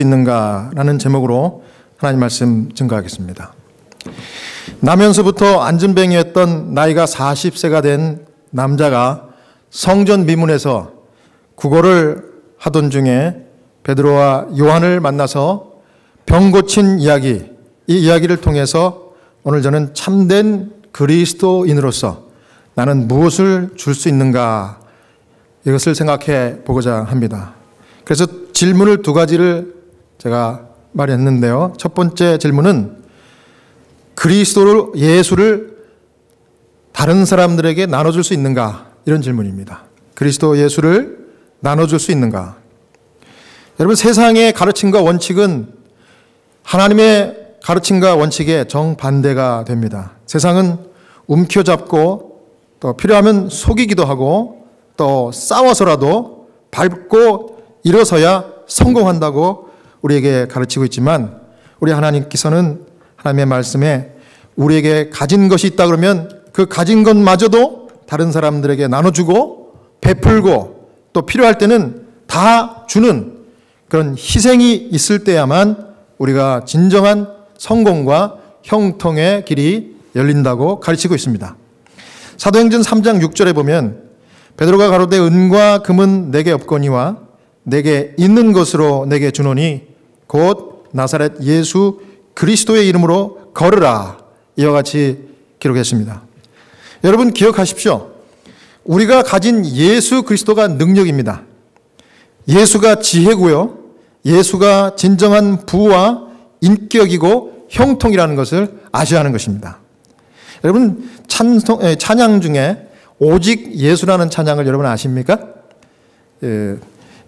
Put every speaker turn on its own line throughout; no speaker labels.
있는가라는 제목으로 하나님 말씀 증거하겠습니다. 나면서부터 안전뱅이였던 나이가 40세가 된 남자가 성전 미문에서 구걸을 하던 중에 베드로와 요한을 만나서 병 고친 이야기, 이 이야기를 통해서 오늘 저는 참된 그리스도인으로서 나는 무엇을 줄 수 있는가, 이것을 생각해 보고자 합니다. 그래서 질문을 두 가지를 제가 마련했는데요. 첫 번째 질문은 그리스도를, 예수를 다른 사람들에게 나눠줄 수 있는가, 이런 질문입니다. 그리스도 예수를 나눠줄 수 있는가. 여러분, 세상의 가르침과 원칙은 하나님의 가르침과 원칙에 정반대가 됩니다. 세상은 움켜잡고 또 필요하면 속이기도 하고 또 싸워서라도 밟고 일어서야 성공한다고 우리에게 가르치고 있지만, 우리 하나님께서는 하나님의 말씀에 우리에게 가진 것이 있다 그러면 그 가진 것마저도 다른 사람들에게 나눠주고 베풀고 또 필요할 때는 다 주는 그런 희생이 있을 때야만 우리가 진정한 성공과 형통의 길이 열린다고 가르치고 있습니다. 사도행전 3장 6절에 보면 베드로가 가로되 은과 금은 내게 없거니와 내게 있는 것으로 내게 주노니 곧 나사렛 예수 그리스도의 이름으로 걸으라, 이와 같이 기록했습니다. 여러분 기억하십시오. 우리가 가진 예수 그리스도가 능력입니다. 예수가 지혜고요, 예수가 진정한 부와 인격이고 형통이라는 것을 아셔야 하는 것입니다. 여러분, 찬양 중에 오직 예수라는 찬양을 여러분 아십니까?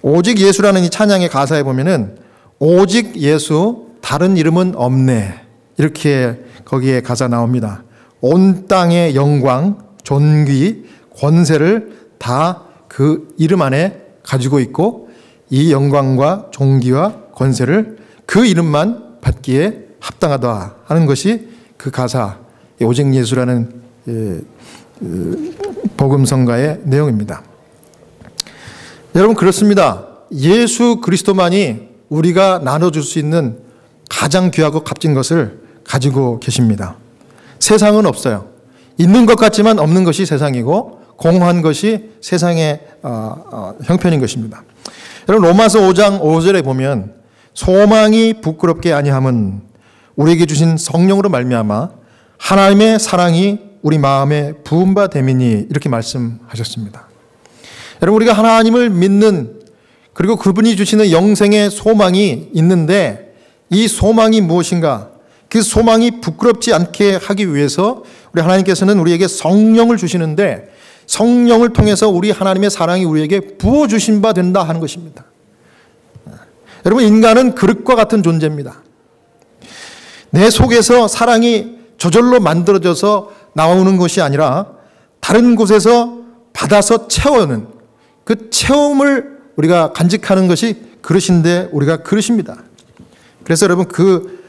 오직 예수라는 이 찬양의 가사에 보면은 오직 예수, 다른 이름은 없네, 이렇게 거기에 가사 나옵니다. 온 땅의 영광, 존귀, 권세를 다 그 이름 안에 가지고 있고 이 영광과 존귀와 권세를 그 이름만 받기에 합당하다 하는 것이 그 가사, 오직 예수라는 복음성가의 내용입니다. 여러분, 그렇습니다. 예수 그리스도만이 우리가 나눠줄 수 있는 가장 귀하고 값진 것을 가지고 계십니다. 세상은 없어요. 있는 것 같지만 없는 것이 세상이고 공허한 것이 세상의 형편인 것입니다. 여러분, 로마서 5장 5절에 보면 소망이 부끄럽게 아니함은 우리에게 주신 성령으로 말미암아 하나님의 사랑이 우리 마음에 부은 바 됨이니, 이렇게 말씀하셨습니다. 여러분, 우리가 하나님을 믿는, 그리고 그분이 주시는 영생의 소망이 있는데 이 소망이 무엇인가? 그 소망이 부끄럽지 않게 하기 위해서 우리 하나님께서는 우리에게 성령을 주시는데 성령을 통해서 우리 하나님의 사랑이 우리에게 부어주신 바 된다 하는 것입니다. 여러분, 인간은 그릇과 같은 존재입니다. 내 속에서 사랑이 저절로 만들어져서 나오는 것이 아니라 다른 곳에서 받아서 채우는 그 채움을 우리가 간직하는 것이 그릇인데 우리가 그릇입니다. 그래서 여러분, 그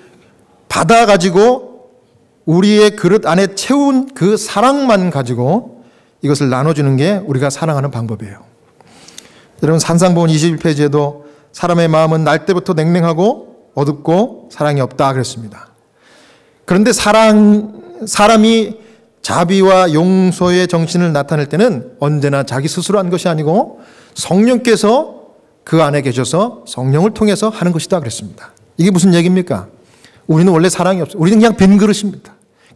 받아가지고 우리의 그릇 안에 채운 그 사랑만 가지고 이것을 나눠주는 게 우리가 사랑하는 방법이에요. 여러분, 산상보훈 21페이지에도 사람의 마음은 날 때부터 냉랭하고 어둡고 사랑이 없다 그랬습니다. 그런데 사람이 자비와 용서의 정신을 나타낼 때는 언제나 자기 스스로 한 것이 아니고 성령께서 그 안에 계셔서 성령을 통해서 하는 것이다 그랬습니다. 이게 무슨 얘기입니까? 우리는 원래 사랑이 없어요. 우리는 그냥 빈 그릇입니다.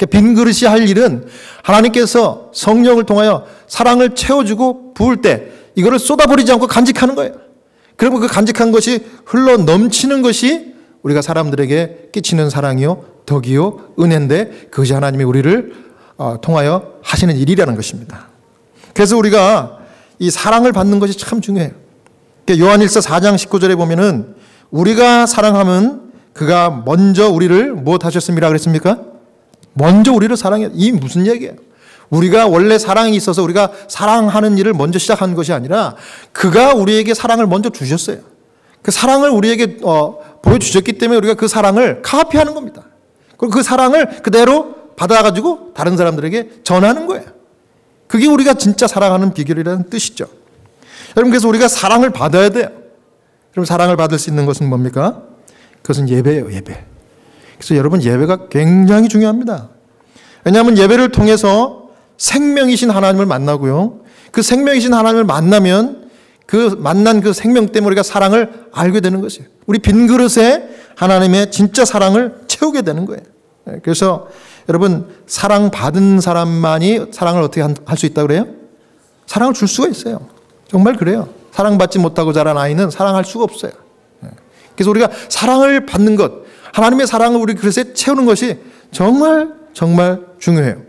빈 그릇이 할 일은 하나님께서 성령을 통하여 사랑을 채워주고 부을 때 이거를 쏟아버리지 않고 간직하는 거예요. 그리고 그 간직한 것이 흘러 넘치는 것이 우리가 사람들에게 끼치는 사랑이요, 덕이요, 은혜인데 그것이 하나님이 우리를 통하여 하시는 일이라는 것입니다. 그래서 우리가 이 사랑을 받는 것이 참 중요해요. 요한일서 4장 19절에 보면은 우리가 사랑하면 그가 먼저 우리를 무엇 하셨습니까 그랬습니까? 먼저 우리를 사랑해. 이 무슨 얘기예요? 우리가 원래 사랑이 있어서 우리가 사랑하는 일을 먼저 시작한 것이 아니라 그가 우리에게 사랑을 먼저 주셨어요. 그 사랑을 우리에게 보여주셨기 때문에 우리가 그 사랑을 카피하는 겁니다. 그리고 그 사랑을 그대로 받아가지고 다른 사람들에게 전하는 거예요. 그게 우리가 진짜 사랑하는 비결이라는 뜻이죠. 여러분, 그래서 우리가 사랑을 받아야 돼요. 그럼 사랑을 받을 수 있는 것은 뭡니까? 그것은 예배예요, 예배. 그래서 여러분, 예배가 굉장히 중요합니다. 왜냐하면 예배를 통해서 생명이신 하나님을 만나고요. 그 생명이신 하나님을 만나면 그 만난 그 생명 때문에 우리가 사랑을 알게 되는 것이에요. 우리 빈 그릇에 하나님의 진짜 사랑을 채우게 되는 거예요. 그래서 여러분, 사랑받은 사람만이 사랑을 어떻게 할 수 있다고 그래요? 사랑을 줄 수가 있어요. 정말 그래요. 사랑받지 못하고 자란 아이는 사랑할 수가 없어요. 그래서 우리가 사랑을 받는 것, 하나님의 사랑을 우리 그릇에 채우는 것이 정말 정말 중요해요.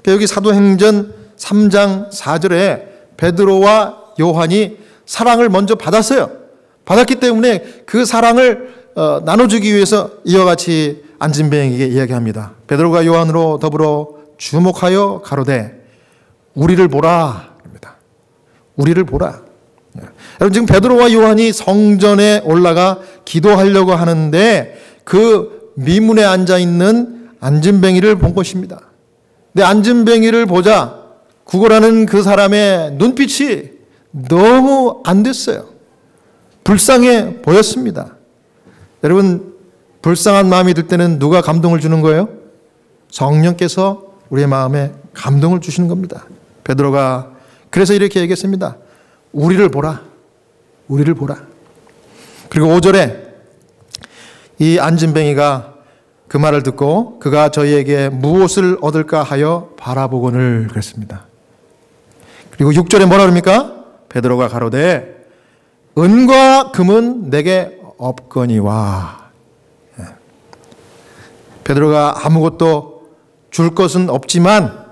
여기 사도행전 3장 4절에 베드로와 요한이 사랑을 먼저 받았어요. 받았기 때문에 그 사랑을 나눠주기 위해서 이와 같이 안진뱅이에게 이야기합니다. 베드로가 요한으로 더불어 주목하여 가로되 우리를 보라. 우리를 보라. 여러분, 지금 베드로와 요한이 성전에 올라가 기도하려고 하는데 그 미문에 앉아 있는 안진뱅이를 본 것입니다. 근데 안진뱅이를 보자 구걸하는 그 사람의 눈빛이 너무 안 됐어요. 불쌍해 보였습니다. 여러분, 불쌍한 마음이 들 때는 누가 감동을 주는 거예요? 성령께서 우리의 마음에 감동을 주시는 겁니다. 베드로가 그래서 이렇게 얘기했습니다. 우리를 보라. 우리를 보라. 그리고 5절에 이 안진뱅이가 그 말을 듣고 그가 저희에게 무엇을 얻을까 하여 바라보거늘 그랬습니다. 그리고 6절에 뭐라 그럽니까? 베드로가 가로되 은과 금은 내게 없거니와. 베드로가 아무것도 줄 것은 없지만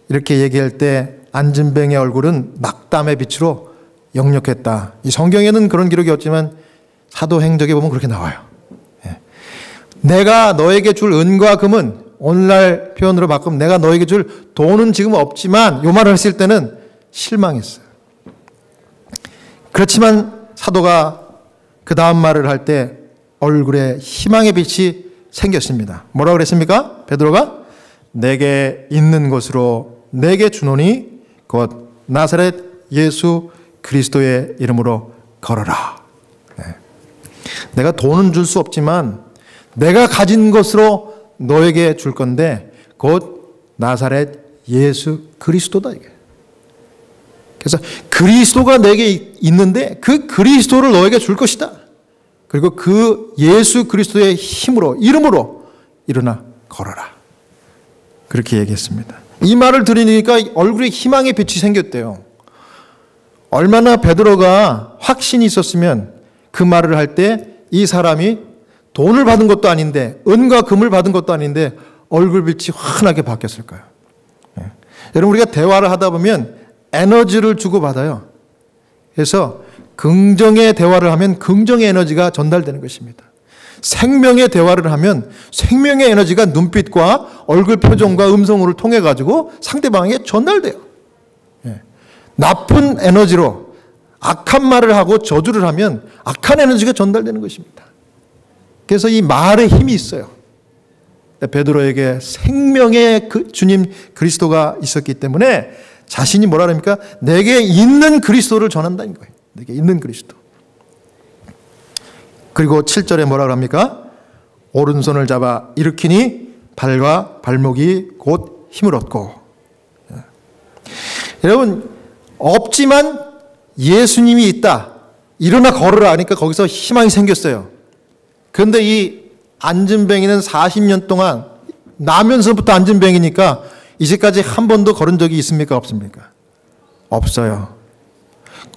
이렇게 얘기할 때 안진뱅이의 얼굴은 낙담의 빛으로 역력했다. 이 성경에는 그런 기록이 없지만 사도행적에 보면 그렇게 나와요. 내가 너에게 줄 은과 금은 오늘날 표현으로 바꾸면 내가 너에게 줄 돈은 지금 없지만 이 말을 했을 때는 실망했어요. 그렇지만 사도가 그 다음 말을 할 때 얼굴에 희망의 빛이 생겼습니다. 뭐라고 그랬습니까? 베드로가 내게 있는 것으로 내게 주노니 곧 나사렛 예수 그리스도의 이름으로 걸어라. 내가 돈은 줄 수 없지만 내가 가진 것으로 너에게 줄 건데 곧 나사렛 예수 그리스도다 이게. 그래서 그리스도가 내게 있는데 그 그리스도를 너에게 줄 것이다. 그리고 그 예수 그리스도의 힘으로 이름으로 일어나 걸어라. 그렇게 얘기했습니다. 이 말을 들으니까 얼굴에 희망의 빛이 생겼대요. 얼마나 베드로가 확신이 있었으면 그 말을 할 때 이 사람이 돈을 받은 것도 아닌데 은과 금을 받은 것도 아닌데 얼굴빛이 환하게 바뀌었을까요? 여러분, 우리가 대화를 하다 보면 에너지를 주고받아요. 그래서 긍정의 대화를 하면 긍정의 에너지가 전달되는 것입니다. 생명의 대화를 하면 생명의 에너지가 눈빛과 얼굴 표정과 음성을 통해 가지고 상대방에게 전달돼요. 나쁜 에너지로 악한 말을 하고 저주를 하면 악한 에너지가 전달되는 것입니다. 그래서 이 말에 힘이 있어요. 베드로에게 생명의 주님 그리스도가 있었기 때문에 자신이 뭐라 그럽니까? 내게 있는 그리스도를 전한다는 거예요. 내게 있는 그리스도. 그리고 7절에 뭐라 그럽니까? 오른손을 잡아 일으키니 발과 발목이 곧 힘을 얻고. 여러분, 없지만 예수님이 있다. 일어나 걸으라 하니까 거기서 희망이 생겼어요. 그런데 이 안진뱅이는 40년 동안 나면서부터 안진뱅이니까 이제까지 한 번도 걸은 적이 있습니까? 없습니까? 없어요.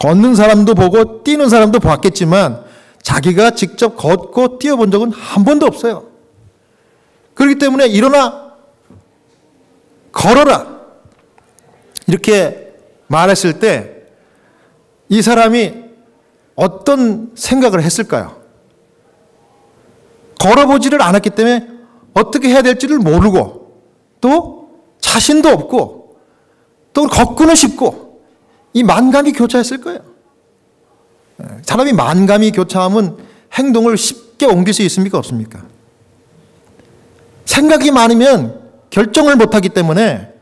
걷는 사람도 보고 뛰는 사람도 봤겠지만 자기가 직접 걷고 뛰어본 적은 한 번도 없어요. 그렇기 때문에 일어나 걸어라 이렇게 말했을 때 이 사람이 어떤 생각을 했을까요? 걸어보지를 않았기 때문에 어떻게 해야 될지를 모르고 또 자신도 없고 또 걷고는 싶고 이 만감이 교차했을 거예요. 사람이 만감이 교차하면 행동을 쉽게 옮길 수 있습니까? 없습니까? 생각이 많으면 결정을 못하기 때문에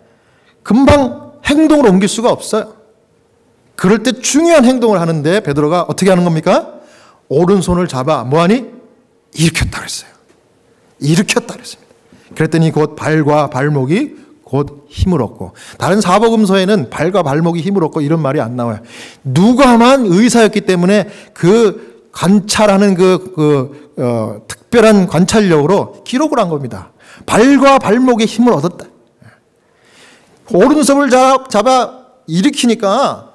금방 행동을 옮길 수가 없어요. 그럴 때 중요한 행동을 하는데 베드로가 어떻게 하는 겁니까? 오른손을 잡아 뭐하니? 일으켰다 그랬어요. 일으켰다 그랬습니다. 그랬더니 곧 발과 발목이 곧 힘을 얻고, 다른 사복음서에는 발과 발목이 힘을 얻고 이런 말이 안 나와요. 누가만 의사였기 때문에 그 관찰하는 특별한 관찰력으로 기록을 한 겁니다. 발과 발목에 힘을 얻었다. 오른손을 잡아 일으키니까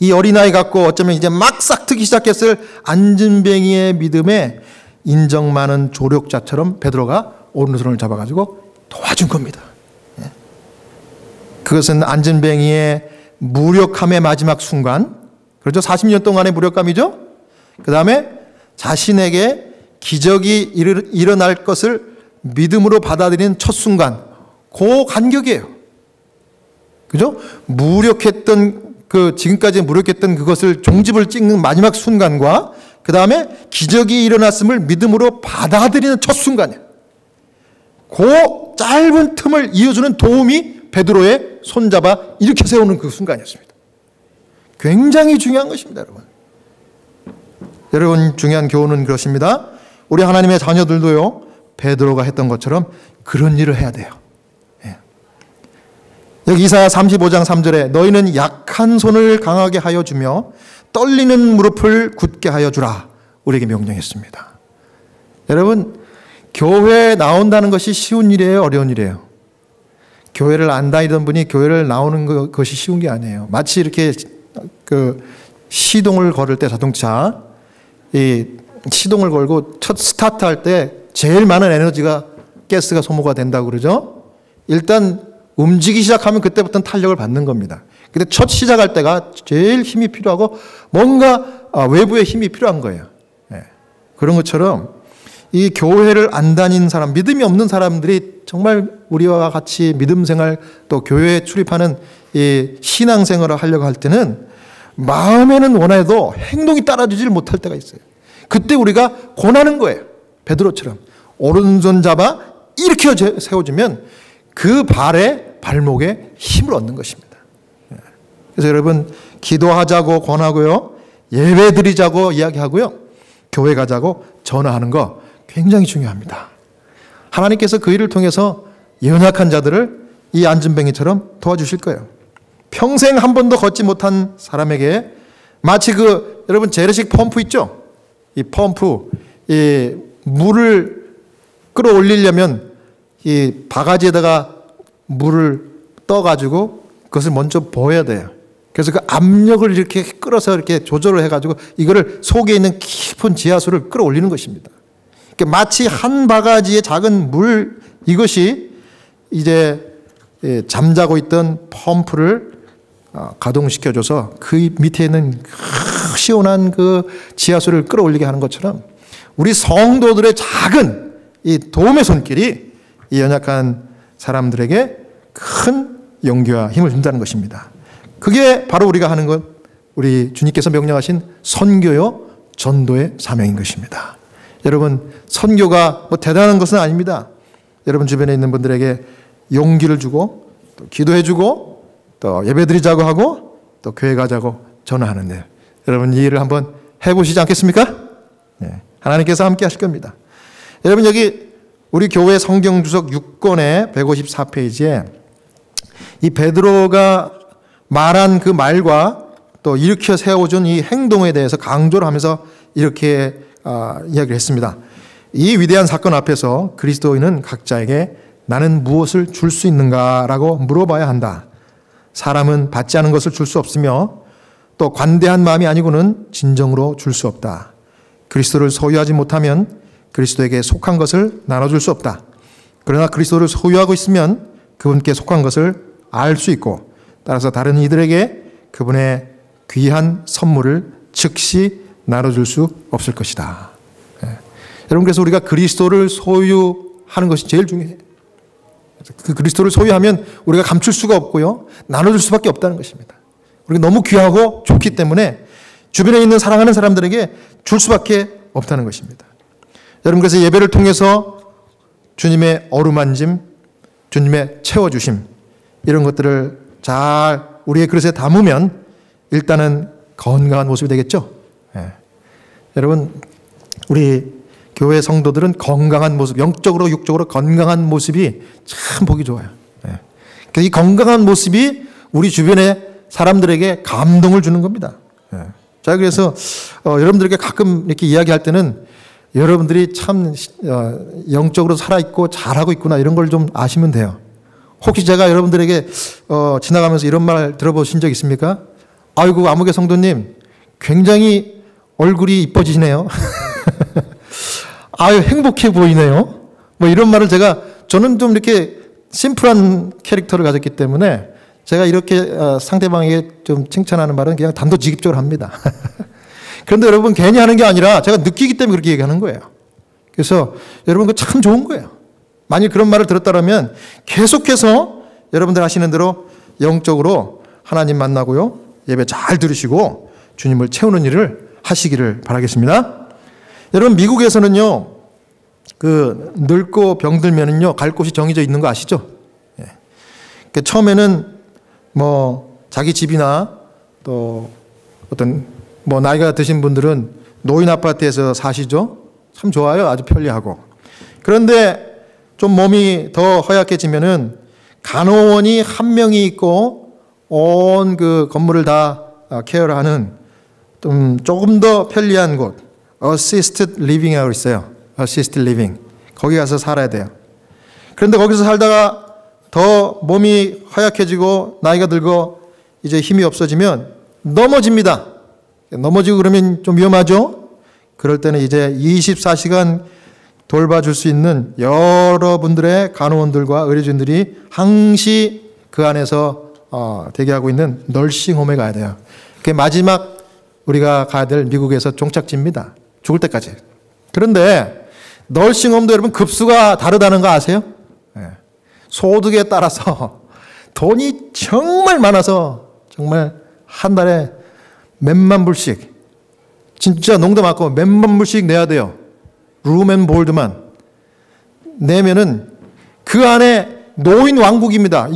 이 어린아이 같고 어쩌면 이제 막 싹트기 시작했을 안진뱅이의 믿음에 인정 많은 조력자처럼 베드로가 오른손을 잡아가지고 도와준 겁니다. 그것은 안진뱅이의 무력함의 마지막 순간, 그렇죠? 40년 동안의 무력감이죠. 그 다음에 자신에게 기적이 일어날 것을 믿음으로 받아들이는 첫 순간, 그 간격이에요. 그죠? 지금까지 무력했던 그것을 종집을 찍는 마지막 순간과 그 다음에 기적이 일어났음을 믿음으로 받아들이는 첫 순간이에요. 그 짧은 틈을 이어주는 도움이 베드로의 손잡아 이렇게 세우는 그 순간이었습니다. 굉장히 중요한 것입니다, 여러분. 여러분, 중요한 교훈은 그렇습니다. 우리 하나님의 자녀들도요, 베드로가 했던 것처럼 그런 일을 해야 돼요. 여기 이사야 35장 3절에 너희는 약한 손을 강하게 하여 주며 떨리는 무릎을 굳게 하여 주라, 우리에게 명령했습니다. 여러분, 교회에 나온다는 것이 쉬운 일이에요, 어려운 일이에요? 교회를 안 다니던 분이 교회를 나오는 것이 쉬운 게 아니에요. 마치 이렇게 시동을 걸을 때 자동차, 이 시동을 걸고 첫 스타트 할 때 제일 많은 에너지가 가스가 소모가 된다고 그러죠. 일단 움직이기 시작하면 그때부터는 탄력을 받는 겁니다. 근데 첫 시작할 때가 제일 힘이 필요하고 뭔가 외부의 힘이 필요한 거예요. 그런 것처럼 이 교회를 안 다닌 사람, 믿음이 없는 사람들이 정말 우리와 같이 믿음 생활 또 교회에 출입하는 이 신앙생활을 하려고 할 때는 마음에는 원해도 행동이 따라주질 못할 때가 있어요. 그때 우리가 권하는 거예요. 베드로처럼 오른손 잡아 일으켜 세워주면 그 발에 발목에 힘을 얻는 것입니다. 그래서 여러분, 기도하자고 권하고요, 예배 드리자고 이야기하고요, 교회 가자고 전화하는 거 굉장히 중요합니다. 하나님께서 그 일을 통해서 연약한 자들을 이 안진뱅이처럼 도와주실 거예요. 평생 한 번도 걷지 못한 사람에게 마치 여러분 재래식 펌프 있죠? 이 펌프, 이 물을 끌어올리려면 이 바가지에다가 물을 떠가지고 그것을 먼저 부어야 돼요. 그래서 그 압력을 이렇게 끌어서 이렇게 조절을 해가지고 이거를 속에 있는 깊은 지하수를 끌어올리는 것입니다. 마치 한 바가지의 작은 물, 이것이 이제 잠자고 있던 펌프를 가동시켜줘서 그 밑에 있는 시원한 그 지하수를 끌어올리게 하는 것처럼 우리 성도들의 작은 이 도움의 손길이 이 연약한 사람들에게 큰 용기와 힘을 준다는 것입니다. 그게 바로 우리가 하는 것, 우리 주님께서 명령하신 선교요 전도의 사명인 것입니다. 여러분, 선교가 뭐 대단한 것은 아닙니다. 여러분 주변에 있는 분들에게 용기를 주고 또 기도해주고 또 예배드리자고 하고 또 교회 가자고 전화하는데, 여러분 이 일을 한번 해보시지 않겠습니까? 네, 하나님께서 함께 하실 겁니다. 여러분, 여기 우리 교회 성경주석 6권의 154페이지에 이 베드로가 말한 그 말과 또 일으켜 세워준 이 행동에 대해서 강조를 하면서 이렇게 이야기를 했습니다. 이 위대한 사건 앞에서 그리스도인은 각자에게 나는 무엇을 줄 수 있는가라고 물어봐야 한다. 사람은 받지 않은 것을 줄 수 없으며 또 관대한 마음이 아니고는 진정으로 줄 수 없다. 그리스도를 소유하지 못하면 그리스도에게 속한 것을 나눠줄 수 없다. 그러나 그리스도를 소유하고 있으면 그분께 속한 것을 알 수 있고, 따라서 다른 이들에게 그분의 귀한 선물을 즉시 나눠줄 수 없을 것이다. 여러분, 그래서 우리가 그리스도를 소유하는 것이 제일 중요해요. 그 그리스도를 소유하면 우리가 감출 수가 없고요, 나눠줄 수밖에 없다는 것입니다. 우리가 너무 귀하고 좋기 때문에 주변에 있는 사랑하는 사람들에게 줄 수밖에 없다는 것입니다. 여러분, 그래서 예배를 통해서 주님의 어루만짐, 주님의 채워주심, 이런 것들을 잘 우리의 그릇에 담으면 일단은 건강한 모습이 되겠죠. 여러분, 우리 교회 성도들은 건강한 모습, 영적으로 육적으로 건강한 모습이 참 보기 좋아요. 이 건강한 모습이 우리 주변의 사람들에게 감동을 주는 겁니다. 자, 그래서 여러분들에게 가끔 이렇게 이야기할 때는 여러분들이 참 영적으로 살아있고 잘하고 있구나 이런 걸 좀 아시면 돼요. 혹시 제가 여러분들에게 지나가면서 이런 말 들어보신 적 있습니까? 아이고 아무개 성도님 굉장히 얼굴이 이뻐지시네요. 아유 행복해 보이네요. 뭐 이런 말을 저는 좀 이렇게 심플한 캐릭터를 가졌기 때문에 제가 이렇게 상대방에게 좀 칭찬하는 말은 그냥 단도직입적으로 합니다. 그런데 여러분 괜히 하는 게 아니라 제가 느끼기 때문에 그렇게 얘기하는 거예요. 그래서 여러분 그거 참 좋은 거예요. 만일 그런 말을 들었다면 계속해서 여러분들 하시는 대로 영적으로 하나님 만나고요. 예배 잘 들으시고 주님을 채우는 일을 하시기를 바라겠습니다. 여러분 미국에서는요. 그 늙고 병들면은요. 갈 곳이 정해져 있는 거 아시죠? 예. 처음에는 뭐 자기 집이나 또 어떤 뭐 나이가 드신 분들은 노인 아파트에서 사시죠. 참 좋아요. 아주 편리하고. 그런데 좀 몸이 더 허약해지면은 간호원이 한 명이 있고 온 그 건물을 다 케어를 하는 좀 조금 더 편리한 곳, assisted living이라고 있어요. assisted living. 거기 가서 살아야 돼요. 그런데 거기서 살다가 더 몸이 허약해지고 나이가 들고 이제 힘이 없어지면 넘어집니다. 넘어지고 그러면 좀 위험하죠? 그럴 때는 이제 24시간 돌봐줄 수 있는 여러분들의 간호원들과 의료진들이 항시 그 안에서 대기하고 있는 널싱홈에 가야 돼요. 그게 마지막 우리가 가야 될 미국에서 종착지입니다. 죽을 때까지. 그런데 널싱홈도 여러분 급수가 다르다는 거 아세요? 네. 소득에 따라서 돈이 정말 많아서 정말 한 달에 몇만 불씩 진짜 농담 않고 몇만 불씩 내야 돼요. 룸앤볼드만 내면은 그 안에 노인 왕국입니다.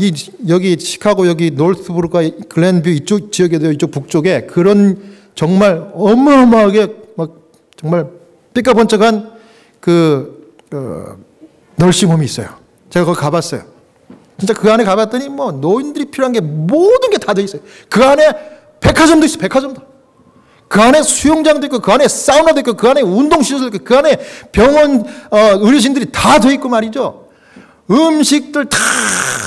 여기 시카고 여기 노스브룩과 글렌뷰 이쪽 지역에도 이쪽 북쪽에 그런 정말 어마어마하게 막 정말 삐까번쩍한 널싱홈이 있어요. 제가 거기 가봤어요. 진짜 그 안에 가봤더니 뭐 노인들이 필요한 게 모든 게 다 돼 있어요. 그 안에 백화점도 있어요. 백화점도. 그 안에 수영장도 있고 그 안에 사우나도 있고 그 안에 운동시설도 있고 그 안에 병원 의료진들이 다 돼 있고 말이죠. 음식들 다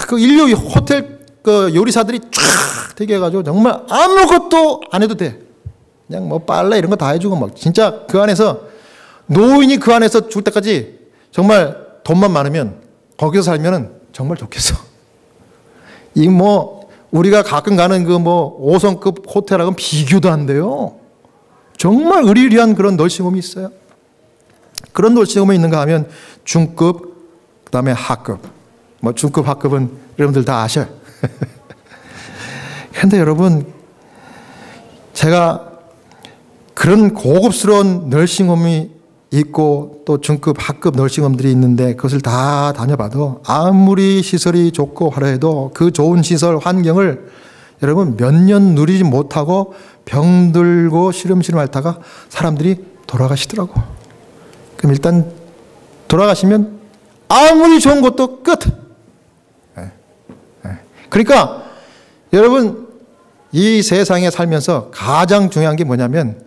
그 인류 호텔 그 요리사들이 쫙 되게 해가지고 정말 아무것도 안 해도 돼. 그냥 뭐 빨래 이런 거 다 해주고 막 진짜 그 안에서 노인이 그 안에서 죽을 때까지 정말 돈만 많으면 거기서 살면은 정말 좋겠어. 이 뭐 우리가 가끔 가는 그 뭐 5성급 호텔하고는 비교도 안 돼요. 정말 의리의리한 그런 널싱홈이 있어요. 그런 널싱홈이 있는가 하면 중급, 그 다음에 하급. 뭐 중급, 하급은 여러분들 다 아셔요. 그런데 여러분 제가 그런 고급스러운 널싱홈이 있고 또 중급, 하급 널싱홈들이 있는데 그것을 다 다녀봐도 아무리 시설이 좋고 화려해도 그 좋은 시설 환경을 여러분 몇 년 누리지 못하고 병들고 시름시름 앓다가 사람들이 돌아가시더라고. 그럼 일단 돌아가시면 아무리 좋은 것도 끝. 그러니까 여러분 이 세상에 살면서 가장 중요한 게 뭐냐면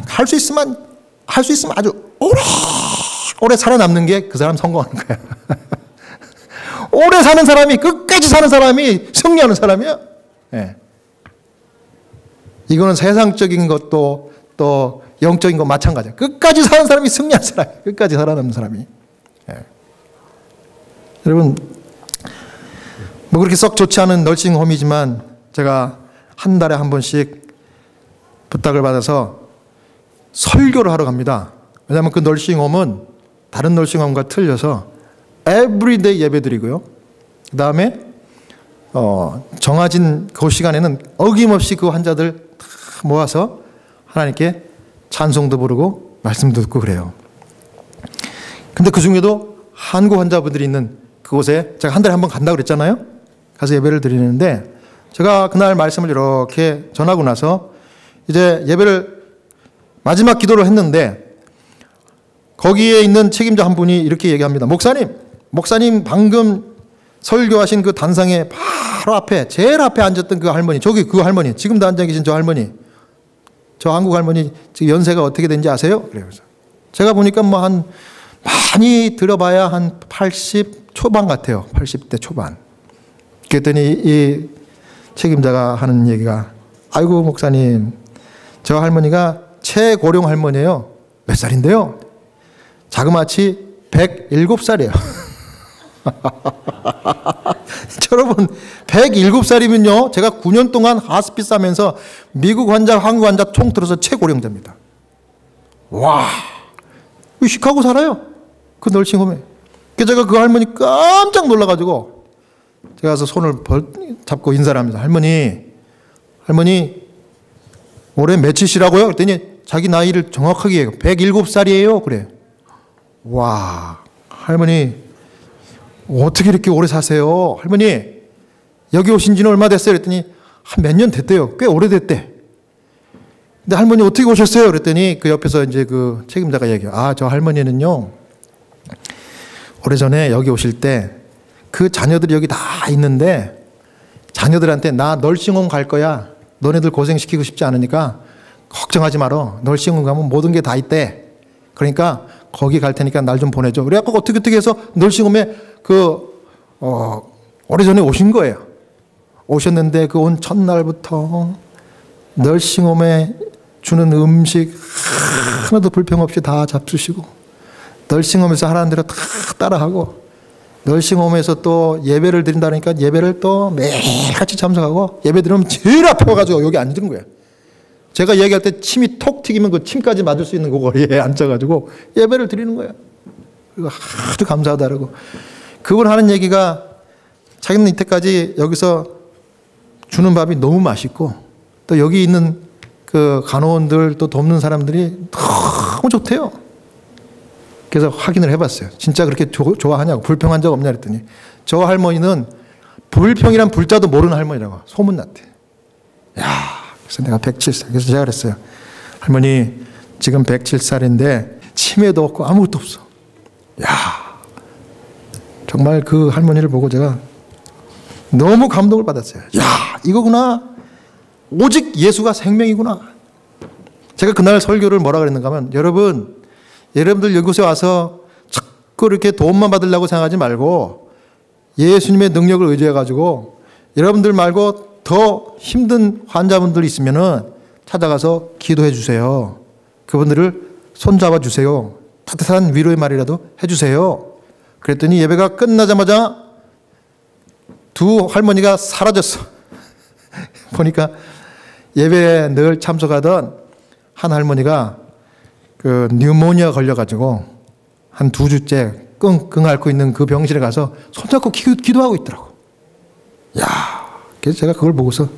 할 수 있으면 아주 오래 살아남는 게 그 사람 성공하는 거야. 오래 사는 사람이 끝까지 사는 사람이 승리하는 사람이야. 네. 이거는 세상적인 것도 또 영적인 것 마찬가지야. 끝까지 사는 사람이 승리한 사람이야. 끝까지 살아남는 사람이. 네. 여러분 뭐 그렇게 썩 좋지 않은 널싱홈이지만 제가 한 달에 한 번씩 부탁을 받아서 설교를 하러 갑니다. 왜냐하면 그 널싱홈은 다른 널싱홈과 틀려서 에브리데이 예배드리고요. 그 다음에 정해진 그 시간에는 어김없이 그 환자들 다 모아서 하나님께 찬송도 부르고 말씀도 듣고 그래요. 근데 그 중에도 한국 환자분들이 있는 그곳에 제가 한 달에 한 번 간다고 그랬잖아요. 가서 예배를 드리는데 제가 그날 말씀을 이렇게 전하고 나서 이제 예배를 마지막 기도를 했는데 거기에 있는 책임자 한 분이 이렇게 얘기합니다. 목사님 방금 설교하신 그 단상에 바로 앞에, 제일 앞에 앉았던 그 할머니, 저기 그 할머니, 지금도 앉아 계신 저 할머니, 저 한국 할머니 지금 연세가 어떻게 되는지 아세요? 그래서 제가 보니까 뭐 한 많이 들어봐야 한 80 초반 같아요. 80대 초반. 그랬더니 이 책임자가 하는 얘기가, 아이고 목사님, 저 할머니가 최고령 할머니예요. 몇 살인데요? 자그마치 107살이에요. 여러분 107살이면요 제가 9년 동안 하스피스 하면서 미국 환자, 한국 환자 통틀어서 최고령자입니다. 와, 시카고 살아요. 그 널싱홈에. 그래서 제가 그 할머니 깜짝 놀라가지고 제가 가서 손을 잡고 인사를 합니다. 할머니 올해 몇이시라고요? 그랬더니 자기 나이를 정확하게 얘기해요. 107살이에요. 그래. 와, 할머니 어떻게 이렇게 오래 사세요? 할머니 여기 오신 지는 얼마 됐어요? 그랬더니 한 몇 년 됐대요. 꽤 오래됐대. 근데 할머니 어떻게 오셨어요? 그랬더니 그 옆에서 이제 그 책임자가 얘기해요. 아, 저 할머니는요 오래전에 여기 오실 때 그 자녀들이 여기 다 있는데 자녀들한테 나 널싱홈 갈 거야. 너네들 고생시키고 싶지 않으니까 걱정하지 마라. 널싱홈 가면 모든 게 다 있대. 그러니까 거기 갈 테니까 날 좀 보내줘. 그래갖고 어떻게 해서 널싱홈에 오래전에 오신 거예요. 오셨는데 그 온 첫날부터 널싱홈에 주는 음식 하나도 불평 없이 다 잡수시고, 널싱홈에서 하라는 대로 다 따라하고, 널싱홈에서 또 예배를 드린다니까 예배를 또 매일 같이 참석하고, 예배 드리면 제일 앞에 와가지고 여기 앉은 거예요. 제가 얘기할 때 침이 톡 튀기면 그 침까지 맞을 수 있는 그 거리에 앉아가지고 예배를 드리는 거예요. 그리고 아주 감사하다라고. 그분 하는 얘기가 자기는 이때까지 여기서 주는 밥이 너무 맛있고, 또 여기 있는 그 간호원들 또 돕는 사람들이 너무 좋대요. 그래서 확인을 해봤어요. 진짜 그렇게 좋아하냐고, 불평한 적 없냐 그랬더니 저 할머니는 불평이란 불자도 모르는 할머니라고 소문났대. 야, 그래서 내가 107살. 그래서 제가 그랬어요. 할머니 지금 107살인데 치매도 없고 아무것도 없어. 야, 정말 그 할머니를 보고 제가 너무 감동을 받았어요. 야, 이거구나. 오직 예수가 생명이구나. 제가 그날 설교를 뭐라 그랬는가 하면, 여러분들 여기서 와서 자꾸 이렇게 도움만 받으려고 생각하지 말고 예수님의 능력을 의지해 가지고 여러분들 말고 더 힘든 환자분들 있으면은 찾아가서 기도해 주세요. 그분들을 손잡아 주세요. 따뜻한 위로의 말이라도 해 주세요. 그랬더니 예배가 끝나자마자 두 할머니가 사라졌어. 보니까 예배에 늘 참석하던 한 할머니가 그 뉴모니아 걸려가지고 한 2주째 끙끙 앓고 있는 그 병실에 가서 손잡고 기도하고 있더라고. 야, 그래서 제가 그걸 보고서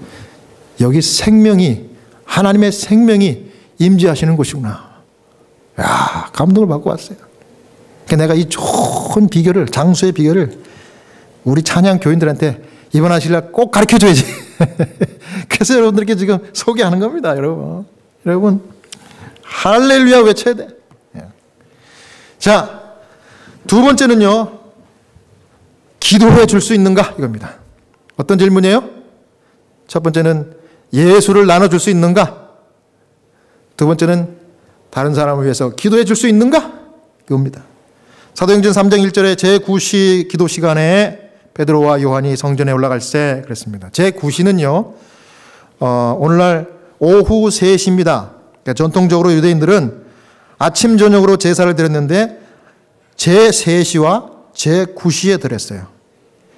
여기 생명이, 하나님의 생명이 임재하시는 곳이구나. 야, 감동을 받고 왔어요. 그러니까 내가 이 좋은 비결을, 장수의 비결을 우리 찬양 교인들한테 이번 하실 날 꼭 가르쳐 줘야지. 그래서 여러분들께 지금 소개하는 겁니다, 여러분. 할렐루야 외쳐야 돼. 자, 두 번째는요, 기도해 줄 수 있는가? 이겁니다. 어떤 질문이에요? 첫 번째는 예수를 나눠줄 수 있는가? 두 번째는 다른 사람을 위해서 기도해 줄 수 있는가? 이겁니다. 사도행전 3장 1절에 제9시 기도 시간에 베드로와 요한이 성전에 올라갈 때 그랬습니다. 제9시는요, 오늘날 오후 3시입니다. 그러니까 전통적으로 유대인들은 아침 저녁으로 제사를 드렸는데 제3시와 제9시에 드렸어요.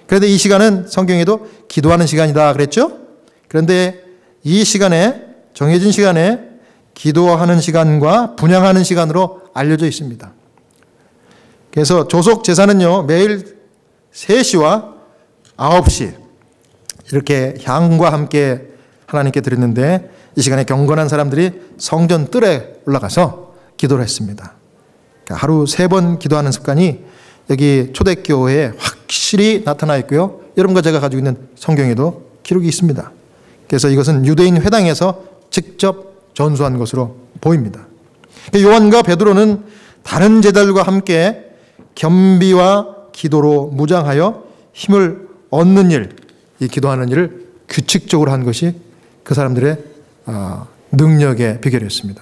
그런데 이 시간은 성경에도 기도하는 시간이다 그랬죠? 그런데 이 시간에, 정해진 시간에 기도하는 시간과 분향하는 시간으로 알려져 있습니다. 그래서 조속 제사는요, 매일 3시와 9시 이렇게 향과 함께 하나님께 드렸는데, 이 시간에 경건한 사람들이 성전 뜰에 올라가서 기도를 했습니다. 그러니까 하루 3번 기도하는 습관이 여기 초대교회에 확실히 나타나 있고요. 여러분과 제가 가지고 있는 성경에도 기록이 있습니다. 그래서 이것은 유대인 회당에서 직접 전수한 것으로 보입니다. 요한과 베드로는 다른 제자들과 함께 겸비와 기도로 무장하여 힘을 얻는 일, 이 기도하는 일을 규칙적으로 한 것이 그 사람들의 능력의 비결이었습니다.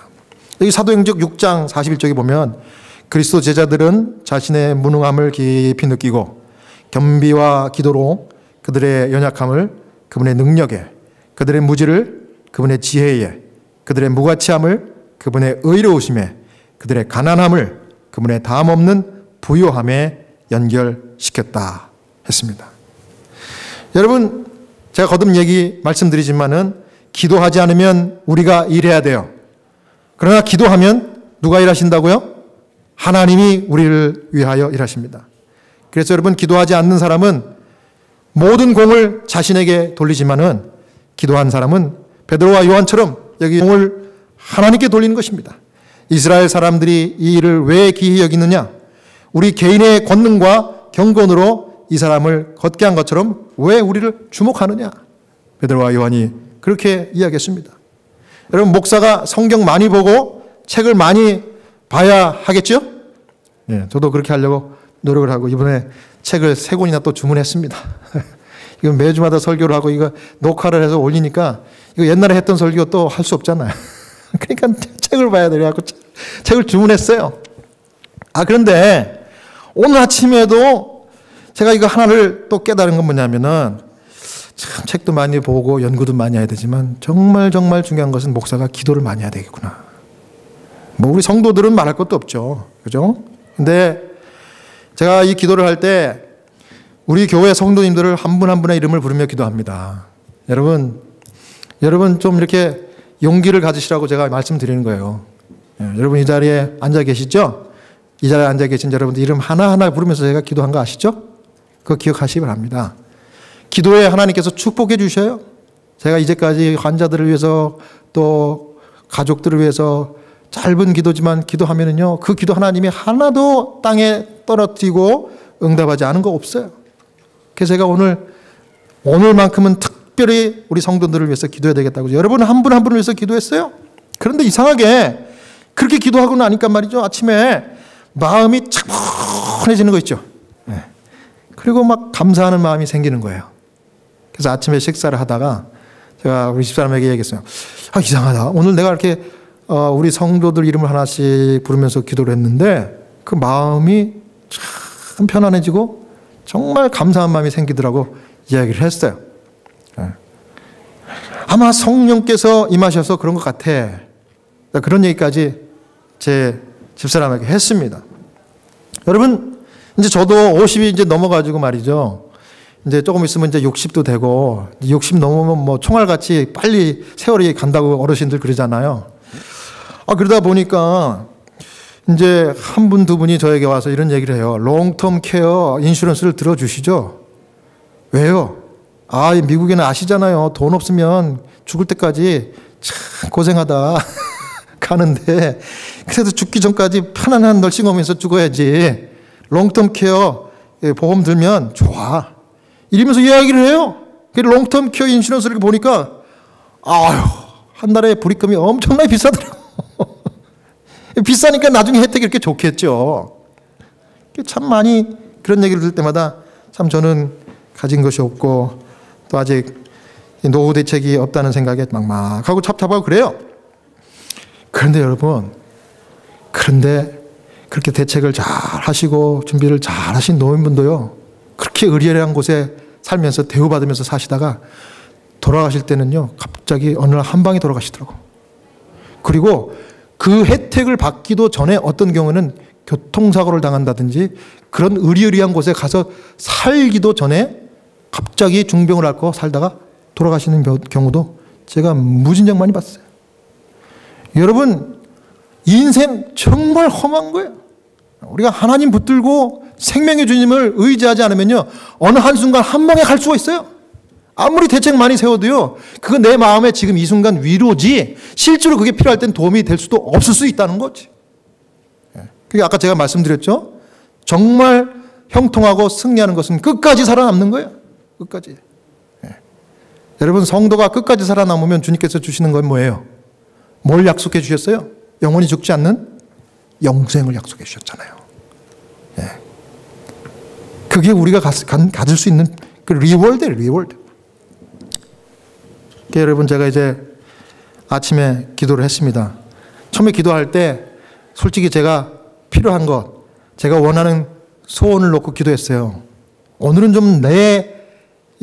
여기 사도행전 6장 41절에 보면 그리스도 제자들은 자신의 무능함을 깊이 느끼고 겸비와 기도로 그들의 연약함을 그분의 능력에, 그들의 무지를 그분의 지혜에, 그들의 무가치함을 그분의 의로우심에, 그들의 가난함을 그분의 다함없는 부요함에 연결시켰다 했습니다. 여러분, 제가 거듭 얘기 말씀드리지만은 기도하지 않으면 우리가 일해야 돼요. 그러나 기도하면 누가 일하신다고요? 하나님이 우리를 위하여 일하십니다. 그래서 여러분, 기도하지 않는 사람은 모든 공을 자신에게 돌리지만은 기도한 사람은 베드로와 요한처럼 여기 공을 하나님께 돌리는 것입니다. 이스라엘 사람들이 이 일을 왜 기히 여기느냐? 우리 개인의 권능과 경건으로 이 사람을 걷게 한 것처럼 왜 우리를 주목하느냐? 베드로와 요한이 그렇게 이야기했습니다. 여러분, 목사가 성경 많이 보고 책을 많이 봐야 하겠죠? 예, 저도 그렇게 하려고 노력을 하고 이번에 책을 3권이나 또 주문했습니다. 이거 매주마다 설교를 하고 이거 녹화를 해서 올리니까 이거 옛날에 했던 설교 또 할 수 없잖아요. 그러니까 책을 봐야 되려고 책을 주문했어요. 그런데 오늘 아침에도 제가 이거 하나를 또 깨달은 건 뭐냐면은 참 책도 많이 보고 연구도 많이 해야 되지만 정말 중요한 것은 목사가 기도를 많이 해야 되겠구나. 뭐 우리 성도들은 말할 것도 없죠. 그죠? 근데 제가 이 기도를 할 때 우리 교회 성도님들을 한 분 한 분의 이름을 부르며 기도합니다. 여러분 좀 이렇게 용기를 가지시라고 제가 말씀드리는 거예요. 여러분 이 자리에 앉아 계시죠? 이 자리에 앉아 계신 여러분들 이름 하나하나 부르면서 제가 기도한 거 아시죠? 그거 기억하시기 바랍니다. 기도에 하나님께서 축복해 주셔요. 제가 이제까지 환자들을 위해서 또 가족들을 위해서 짧은 기도지만 기도하면은요, 그 기도 하나님이 하나도 땅에 떨어뜨리고 응답하지 않은 거 없어요. 그래서 제가 오늘만큼은 특별히 우리 성도들을 위해서 기도해야 되겠다고. 여러분 한 분 한 분을 위해서 기도했어요. 그런데 이상하게 그렇게 기도하고 나니까 말이죠, 아침에 마음이 차분해지는 거 있죠. 네. 그리고 막 감사하는 마음이 생기는 거예요. 그래서 아침에 식사를 하다가 제가 우리 집사람에게 얘기했어요. 이상하다. 오늘 내가 이렇게 우리 성도들 이름을 하나씩 부르면서 기도를 했는데 그 마음이 참 편안해지고 정말 감사한 마음이 생기더라고 이야기를 했어요. 아마 성령께서 임하셔서 그런 것 같아. 그런 얘기까지 제 집사람에게 했습니다. 여러분, 이제 저도 50이 이제 넘어가지고 말이죠. 이제 조금 있으면 이제 60도 되고 60 넘으면 뭐 총알같이 빨리 세월이 간다고 어르신들 그러잖아요. 그러다 보니까 이제 한 분, 두 분이 저에게 와서 이런 얘기를 해요. 롱텀 케어 인슈런스를 들어주시죠. 왜요? 미국에는 아시잖아요. 돈 없으면 죽을 때까지 참 고생하다 가는데 그래도 죽기 전까지 편안한 널싱홈에서 죽어야지. 롱텀 케어 보험 들면 좋아. 이러면서 이야기를 해요. 롱텀 케어 인슈런스를 보니까 한 달에 불입금이 엄청나게 비싸더라고. 비싸니까 나중에 혜택이 이렇게 좋겠죠. 참 많이 그런 얘기를 들을 때마다 참 저는 가진 것이 없고 또 아직 노후 대책이 없다는 생각에 막막하고 찹찹하고 그래요. 그런데 여러분, 그렇게 대책을 잘 하시고 준비를 잘 하신 노인분도요, 그렇게 의리한 곳에 살면서 대우받으면서 사시다가 돌아가실 때는요, 갑자기 어느 날 한 방에 돌아가시더라고. 그리고 그 혜택을 받기도 전에 어떤 경우는 교통사고를 당한다든지 그런 의리한 곳에 가서 살기도 전에 갑자기 중병을 앓고 살다가 돌아가시는 경우도 제가 무진장 많이 봤어요. 여러분, 인생 정말 험한 거예요. 우리가 하나님 붙들고 생명의 주님을 의지하지 않으면요, 어느 한순간 한 방에 갈 수가 있어요. 아무리 대책 많이 세워도요, 그거 내 마음에 지금 이 순간 위로지 실제로 그게 필요할 땐 도움이 될 수도 없을 수 있다는 거지. 그게 아까 제가 말씀드렸죠. 정말 형통하고 승리하는 것은 끝까지 살아남는 거예요. 끝까지. 여러분, 성도가 끝까지 살아남으면 주님께서 주시는 건 뭐예요? 뭘 약속해 주셨어요? 영원히 죽지 않는 영생을 약속해 주셨잖아요. 예. 그게 우리가 가질 수 있는 그 리월드예요, 리월드. 여러분, 제가 이제 아침에 기도를 했습니다. 처음에 기도할 때 솔직히 제가 필요한 것, 제가 원하는 소원을 놓고 기도했어요. 오늘은 좀 내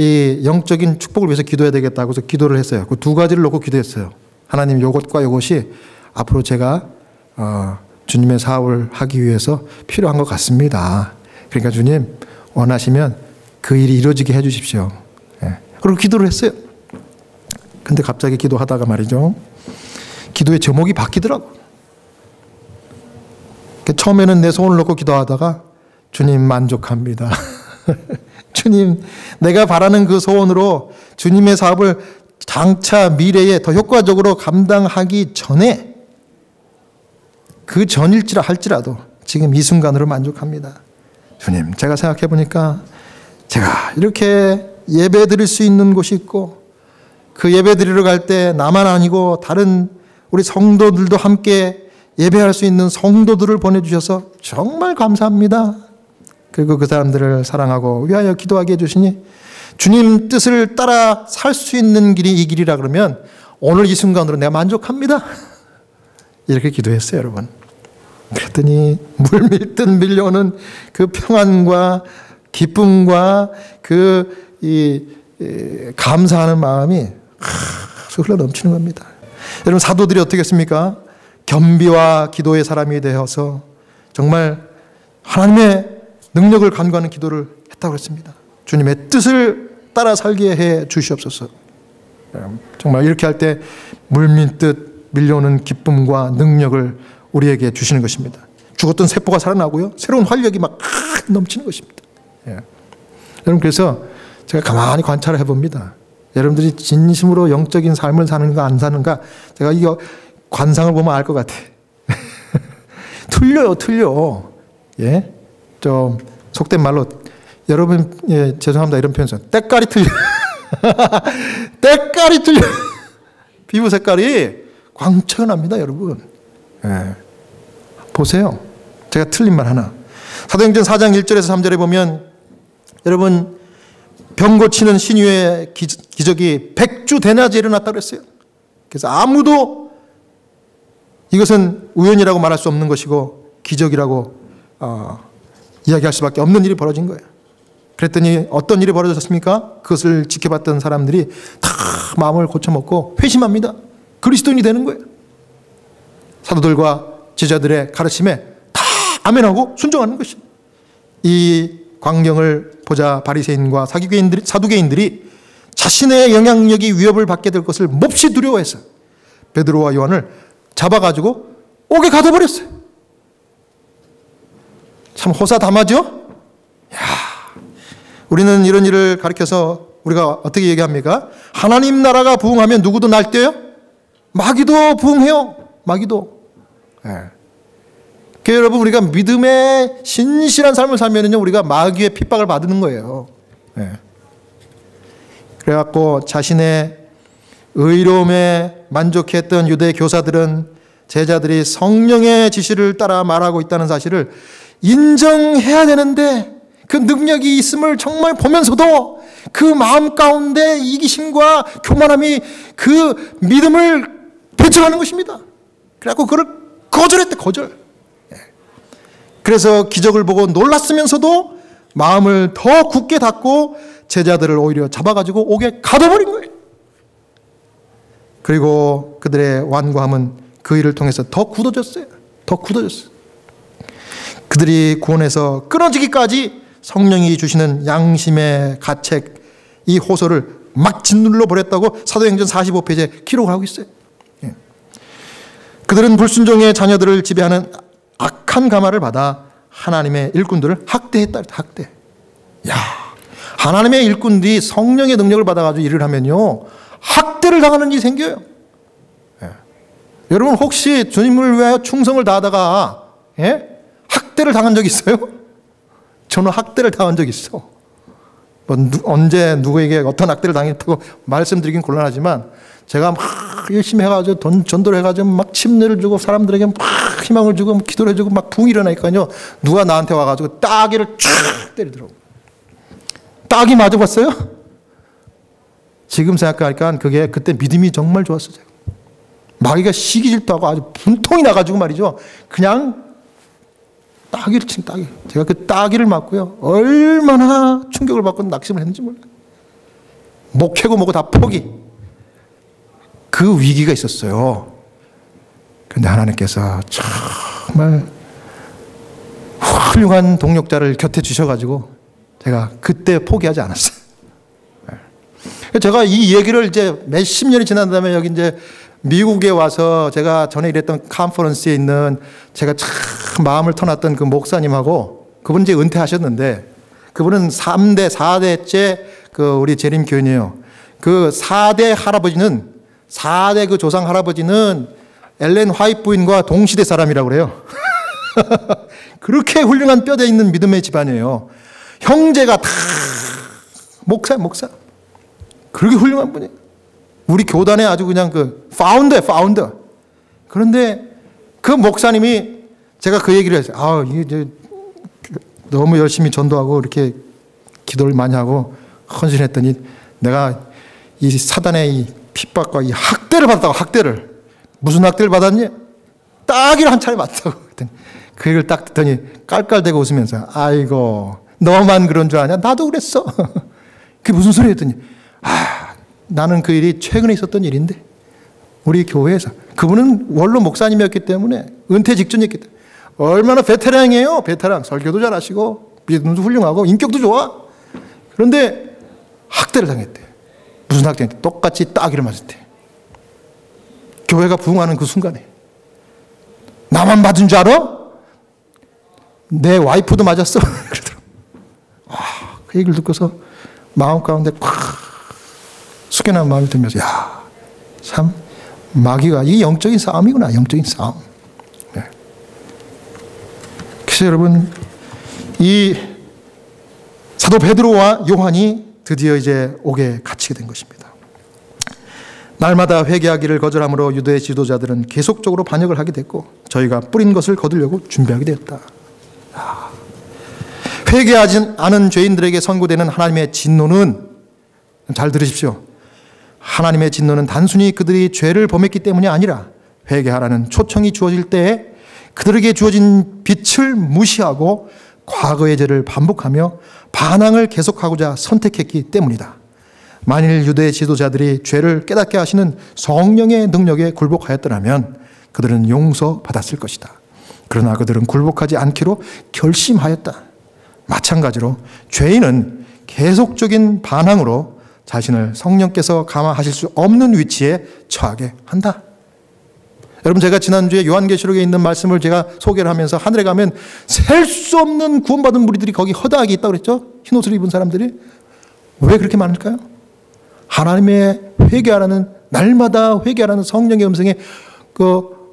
이 영적인 축복을 위해서 기도해야 되겠다고 해서 기도를 했어요. 그 두 가지를 놓고 기도했어요. 하나님, 요것과 요것이 앞으로 제가 주님의 사업을 하기 위해서 필요한 것 같습니다. 그러니까 주님, 원하시면 그 일이 이루어지게 해 주십시오. 예. 그리고 기도를 했어요. 근데 갑자기 기도하다가 말이죠, 기도의 제목이 바뀌더라고. 처음에는 내 소원을 놓고 기도하다가 주님, 만족합니다. 주님, 내가 바라는 그 소원으로 주님의 사업을 장차 미래에 더 효과적으로 감당하기 전에, 그 전일지라 할지라도 지금 이 순간으로 만족합니다. 주님, 제가 생각해 보니까 제가 이렇게 예배 드릴 수 있는 곳이 있고, 그 예배 드리러 갈 때 나만 아니고 다른 우리 성도들도 함께 예배할 수 있는 성도들을 보내주셔서 정말 감사합니다. 그리고 그 사람들을 사랑하고 위하여 기도하게 해주시니 주님 뜻을 따라 살 수 있는 길이 이 길이라 그러면 오늘 이 순간으로 내가 만족합니다. 이렇게 기도했어요, 여러분. 그랬더니 물밀듯 밀려오는 그 평안과 기쁨과 감사하는 마음이 흘러 넘치는 겁니다. 여러분, 사도들이 어떻게 했습니까? 겸비와 기도의 사람이 되어서 정말 하나님의 능력을 간구하는 기도를 했다고 했습니다. 주님의 뜻을 따라 살게 해 주시옵소서. 정말 이렇게 할 때 물밀듯 밀려오는 기쁨과 능력을 우리에게 주시는 것입니다. 죽었던 세포가 살아나고요, 새로운 활력이 막 넘치는 것입니다. 예. 여러분, 그래서 제가 가만히 관찰을 해봅니다. 여러분들이 진심으로 영적인 삶을 사는가 안 사는가, 제가 이 관상을 보면 알 것 같아. 틀려요, 틀려. 예? 좀 속된 말로, 여러분, 예, 죄송합니다, 이런 표현 써. 때깔이 틀려. 때깔이 틀려. 피부 색깔이 광채가 납니다, 여러분. 예. 보세요. 제가 틀린 말 하나. 사도행전 4장 1절에서 3절에 보면, 여러분, 병 고치는 신유의 기적이 100주 대낮에 일어났다고 그랬어요. 그래서 아무도 이것은 우연이라고 말할 수 없는 것이고 기적이라고 이야기할 수밖에 없는 일이 벌어진 거예요. 그랬더니 어떤 일이 벌어졌습니까? 그것을 지켜봤던 사람들이 다 마음을 고쳐먹고 회심합니다. 그리스도인이 되는 거예요. 사도들과 제자들의 가르침에 다 아멘하고 순종하는 것입니다. 이 광경을 보자 바리새인과 사두개인들이 자신의 영향력이 위협을 받게 될 것을 몹시 두려워했어요. 베드로와 요한을 잡아가지고 옥에 가둬버렸어요. 참 호사다마죠? 우리는 이런 일을 가르쳐서 우리가 어떻게 얘기합니까? 하나님 나라가 부흥하면 누구도 날뛰어요? 마귀도 부흥해요. 마귀도. 예. 여러분, 우리가 믿음의 신실한 삶을 살면은요, 우리가 마귀의 핍박을 받는 거예요. 예. 그래갖고 자신의 의로움에 만족했던 유대 교사들은 제자들이 성령의 지시를 따라 말하고 있다는 사실을 인정해야 되는데, 그 능력이 있음을 정말 보면서도 그 마음 가운데 이기심과 교만함이 그 믿음을 배척하는 것입니다. 그래갖고 그걸 거절했대, 거절. 그래서 기적을 보고 놀랐으면서도 마음을 더 굳게 닫고 제자들을 오히려 잡아가지고 옥에 가둬버린 거예요. 그리고 그들의 완고함은 그 일을 통해서 더 굳어졌어요. 더 굳어졌어요. 그들이 구원에서 끊어지기까지 성령이 주시는 양심의 가책, 이 호소를 막 짓눌러 버렸다고 사도행전 45페이지에 기록하고 있어요. 예. 그들은 불순종의 자녀들을 지배하는 악한 가마를 받아 하나님의 일꾼들을 학대했다. 학대. 야, 하나님의 일꾼들이 성령의 능력을 받아가지고 일을 하면요, 학대를 당하는 일이 생겨요. 예. 여러분, 혹시 주님을 위하여 충성을 다하다가 학대를 당한 적 있어요? 저는 학대를 당한 적 있어. 언제 누구에게 어떤 학대를 당했다고 말씀드리긴 곤란하지만, 제가 막 열심히 해가지고 전도를 해가지고 막 침례를 주고 사람들에게 막 희망을 주고 기도를 해주고 막 붕 일어나니까요. 누가 나한테 와가지고 따귀를 쫙 때리더라고. 따귀 맞아봤어요? 지금 생각하니까 그게 그때 믿음이 정말 좋았어요. 제가. 마귀가 시기질투하고 아주 분통이 나가지고 말이죠. 그냥 따귀를 친 따귀. 제가 그 따귀를 맞고요. 얼마나 충격을 받고 낙심을 했는지 몰라요. 목회고 뭐고 다 포기. 그 위기가 있었어요. 그런데 하나님께서 정말 훌륭한 동력자를 곁에 주셔가지고 제가 그때 포기하지 않았어요. 제가 이 얘기를 이제 몇십 년이 지난 다음에 여기 이제 미국에 와서 제가 전에 일했던 컨퍼런스에 있는 제가 참 마음을 터놨던 그 목사님하고 그분 이제 은퇴하셨는데 그분은 3대, 4대째 그 우리 재림 교인이에요. 그 4대 할아버지는 4대 그 조상 할아버지는 엘렌 화이트 부인과 동시대 사람이라고 그래요. 그렇게 훌륭한 뼈대 있는 믿음의 집안이에요. 형제가 다 목사. 그렇게 훌륭한 분이에요. 우리 교단에 아주 그냥 그 파운더. 그런데 그 목사님이 제가 그 얘기를 했어요. 아, 이게 너무 열심히 전도하고 이렇게 기도를 많이 하고 헌신했더니 내가 이 사단의 이 핍박과 이 학대를 받았다고. 학대를. 무슨 학대를 받았니? 따귀를 한 차례 맞다고. 그 얘기를 딱 듣더니 깔깔대고 웃으면서 아이고 너만 그런 줄 아냐? 나도 그랬어. 그게 무슨 소리 했더니 나는 그 일이 최근에 있었던 일인데 우리 교회에서 그분은 원로 목사님이었기 때문에 은퇴 직전이었기 때문에 얼마나 베테랑이에요. 베테랑. 설교도 잘하시고 믿음도 훌륭하고 인격도 좋아. 그런데 학대를 당했대. 무슨 학대인데? 똑같이 따귀를 맞았대. 교회가 부흥하는 그 순간에 나만 맞은 줄 알아? 내 와이프도 맞았어. 그러더라고. 그 얘기를 듣고서 마음 가운데 숙연한 마음이 들면서 야, 참 마귀가 이 영적인 싸움이구나. 영적인 싸움. 네. 그래서 여러분 이 사도 베드로와 요한이 드디어 이제 옥에 갇히게 된 것입니다. 날마다 회개하기를 거절함으로 유대 지도자들은 계속적으로 반역을 하게 됐고 저희가 뿌린 것을 거두려고 준비하게 되었다. 회개하지 않은 죄인들에게 선고되는 하나님의 진노는 잘 들으십시오. 하나님의 진노는 단순히 그들이 죄를 범했기 때문이 아니라 회개하라는 초청이 주어질 때에 그들에게 주어진 빛을 무시하고 과거의 죄를 반복하며 반항을 계속하고자 선택했기 때문이다. 만일 유대 지도자들이 죄를 깨닫게 하시는 성령의 능력에 굴복하였더라면 그들은 용서받았을 것이다. 그러나 그들은 굴복하지 않기로 결심하였다. 마찬가지로 죄인은 계속적인 반항으로 자신을 성령께서 감화하실 수 없는 위치에 처하게 한다. 여러분 제가 지난주에 요한계시록에 있는 말씀을 제가 소개를 하면서 하늘에 가면 셀 수 없는 구원받은 무리들이 거기 허다하게 있다고 그랬죠. 흰 옷을 입은 사람들이. 왜 그렇게 많을까요? 하나님의 회개하라는 날마다 회개하라는 성령의 음성에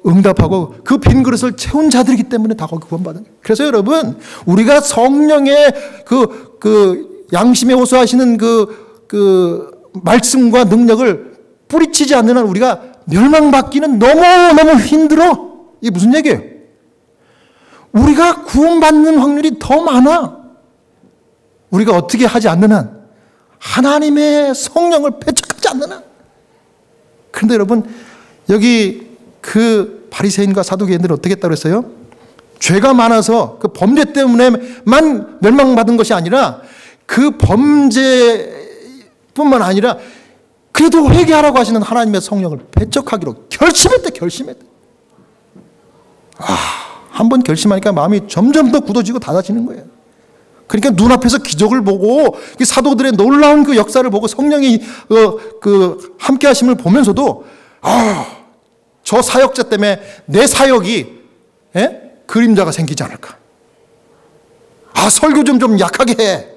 응답하고 그 빈 그릇을 채운 자들이기 때문에 다 거기 구원받은. 그래서 여러분 우리가 성령의 그 양심에 호소하시는 그 말씀과 능력을 뿌리치지 않는 한 우리가 멸망받기는 너무너무 힘들어. 이게 무슨 얘기예요? 우리가 구원받는 확률이 더 많아. 우리가 어떻게 하지 않는 한 하나님의 성령을 배척하지 않는 한. 그런데 여러분 여기 그 바리새인과 사두개인들은 어떻게 했다고 했어요? 죄가 많아서 그 범죄 때문에만 멸망받은 것이 아니라 그 범죄뿐만 아니라 그래도 회개하라고 하시는 하나님의 성령을 배척하기로 결심했대. 한 번 결심하니까 마음이 점점 더 굳어지고 닫아지는 거예요. 그러니까 눈앞에서 기적을 보고 사도들의 놀라운 그 역사를 보고 성령이 그 함께 하심을 보면서도 저 사역자 때문에 내 사역이 그림자가 생기지 않을까. 설교 좀 약하게 해.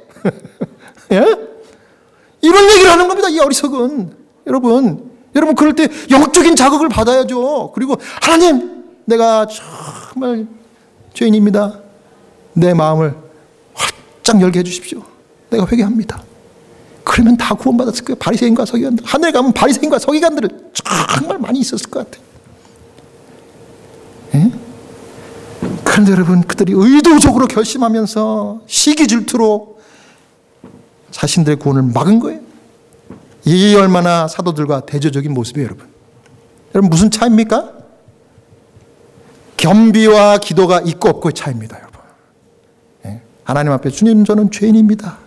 이런 얘기를 하는 겁니다. 이 어리석은. 여러분 그럴 때 영적인 자극을 받아야죠. 그리고 하나님 내가 정말 죄인입니다. 내 마음을 활짝 열게 해주십시오. 내가 회개합니다. 그러면 다 구원받았을 거예요. 바리새인과 서기관들. 하늘에 가면 바리새인과 서기관들을 정말 많이 있었을 것 같아요. 그런데 여러분, 그들이 의도적으로 결심하면서 시기 질투로 자신들의 구원을 막은 거예요. 이 얼마나 사도들과 대조적인 모습이에요, 여러분. 여러분, 무슨 차이입니까? 겸비와 기도가 있고 없고의 차이입니다, 여러분. 하나님 앞에 주님, 저는 죄인입니다.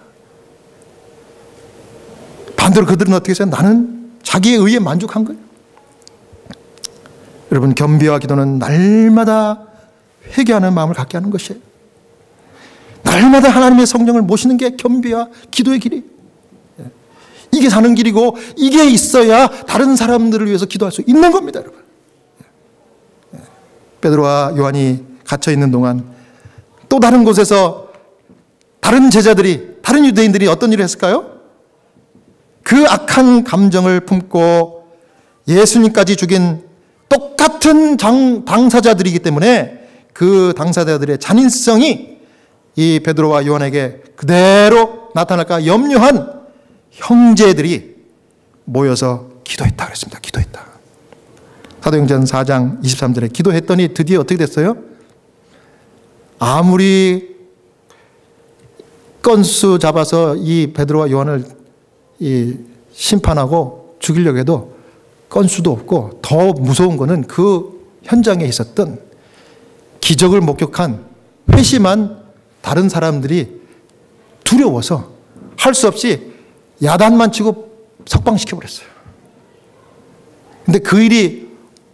반대로 그들은 어떻게 했어요? 나는 자기의 의에 만족한 거예요. 여러분, 겸비와 기도는 날마다 회개하는 마음을 갖게 하는 것이에요. 날마다 하나님의 성령을 모시는 게 겸비와 기도의 길이에요. 이게 사는 길이고 이게 있어야 다른 사람들을 위해서 기도할 수 있는 겁니다, 여러분. 베드로와 요한이 갇혀있는 동안 또 다른 곳에서 다른 제자들이, 다른 유대인들이 어떤 일을 했을까요? 그 악한 감정을 품고 예수님까지 죽인 똑같은 당사자들이기 때문에 그 당사자들의 잔인성이 이 베드로와 요한에게 그대로 나타날까 염려한 형제들이 모여서 기도했다 그랬습니다. 기도했다. 사도행전 4장 23절에 기도했더니 드디어 어떻게 됐어요? 아무리 건수 잡아서 이 베드로와 요한을 심판하고 죽이려고 해도 건수도 없고, 더 무서운 거는 그 현장에 있었던 기적을 목격한 회심한 다른 사람들이 두려워서 할 수 없이 야단만 치고 석방시켜버렸어요. 근데 그 일이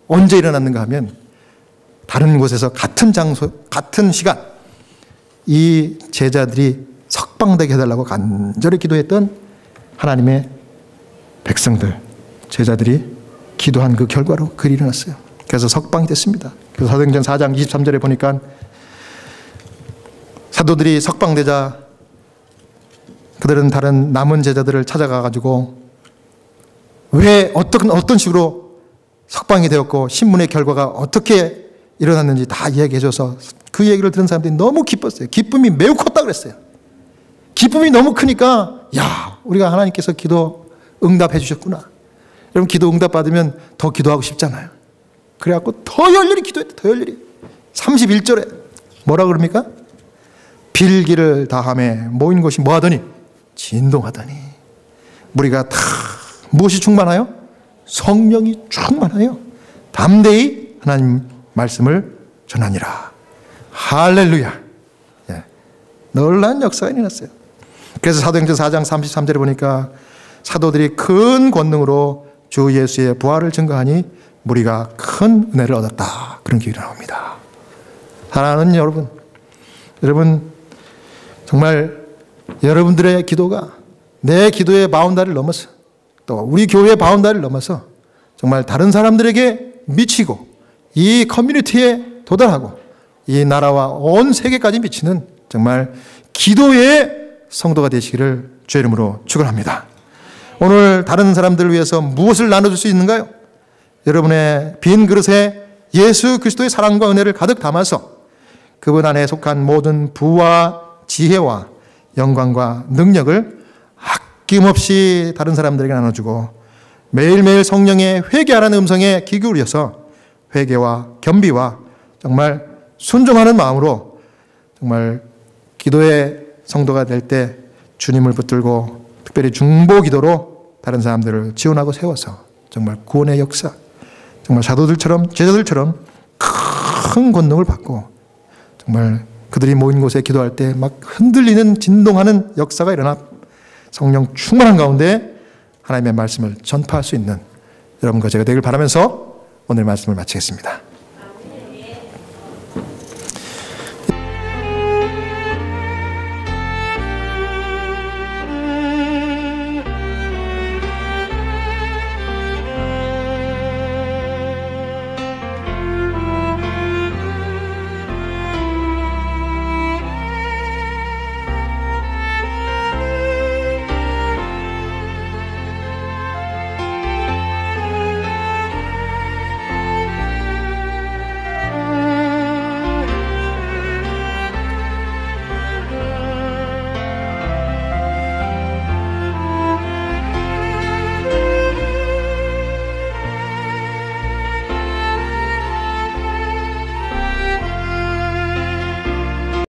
언제 일어났는가 하면 다른 곳에서 같은 장소, 같은 시간 이 제자들이 석방되게 해달라고 간절히 기도했던 하나님의 백성들, 제자들이 기도한 그 결과로 그 일이 일어났어요. 그래서 석방이 됐습니다. 그래서 사도행전 4장 23절에 보니까 사도들이 석방되자 그들은 다른 남은 제자들을 찾아가가지고 왜 어떤 식으로 석방이 되었고 신문의 결과가 어떻게 일어났는지 다 이야기해줘서 그 얘기를 들은 사람들이 너무 기뻤어요. 기쁨이 매우 컸다 그랬어요. 기쁨이 너무 크니까 야, 우리가 하나님께서 기도 응답해 주셨구나. 여러분, 기도 응답 받으면 더 기도하고 싶잖아요. 그래갖고 더 열렬히 기도했다. 더 열렬히. 31절에 뭐라 그럽니까? 빌기를 다하며 모인 곳이 뭐하더니 진동하더니. 무리가 다 무엇이 충만하여? 성령이 충만하여 담대히 하나님 말씀을 전하니라. 할렐루야. 예. 놀라운 역사가 일어났어요. 그래서 사도행전 4장 33절에 보니까 사도들이 큰 권능으로 주 예수의 부활을 증거하니 무리가 큰 은혜를 얻었다. 그런 기록이 나옵니다. 사랑하는 여러분 정말 여러분들의 기도가 내 기도의 바운다리를 넘어서 또 우리 교회의 바운다리를 넘어서 정말 다른 사람들에게 미치고 이 커뮤니티에 도달하고 이 나라와 온 세계까지 미치는 정말 기도의 성도가 되시기를 주의 이름으로 축원합니다. 오늘 다른 사람들을 위해서 무엇을 나눠줄 수 있는가요? 여러분의 빈 그릇에 예수 그리스도의 사랑과 은혜를 가득 담아서 그분 안에 속한 모든 부와 지혜와 영광과 능력을 아낌없이 다른 사람들에게 나눠주고 매일매일 성령의 회개하라는 음성에 귀 기울여서 회개와 겸비와 정말 순종하는 마음으로 정말 기도의 성도가 될 때 주님을 붙들고 특별히 중보 기도로 다른 사람들을 지원하고 세워서 정말 구원의 역사, 정말 사도들처럼 제자들처럼 큰 권능을 받고 정말 그들이 모인 곳에 기도할 때 막 흔들리는 진동하는 역사가 일어나 성령 충만한 가운데 하나님의 말씀을 전파할 수 있는 여러분과 제가 되길 바라면서 오늘 말씀을 마치겠습니다.